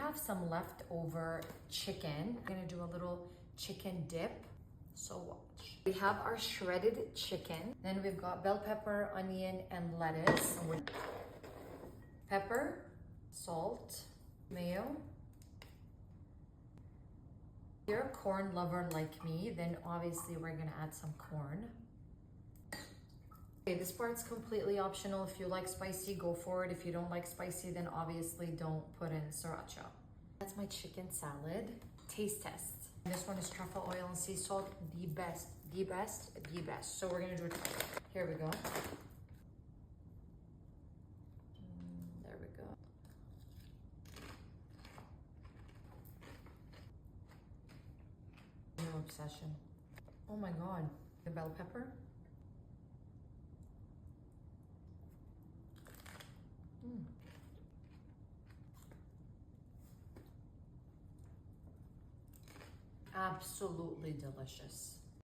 have some leftover chicken. I'm gonna do a little chicken dip. So watch. We have our shredded chicken. Then we've got bell pepper, onion, and lettuce. Pepper, salt, mayo. If you're a corn lover like me, then obviously we're gonna add some corn. Okay, this part's completely optional. If you like spicy, go for it. If you don't like spicy, then obviously don't put in sriracha. That's my chicken salad. Taste test. This one is truffle oil and sea salt, the best, the best, the best. So we're gonna do it. Here we go. There we go. No obsession. Oh my God, the bell pepper. Absolutely delicious.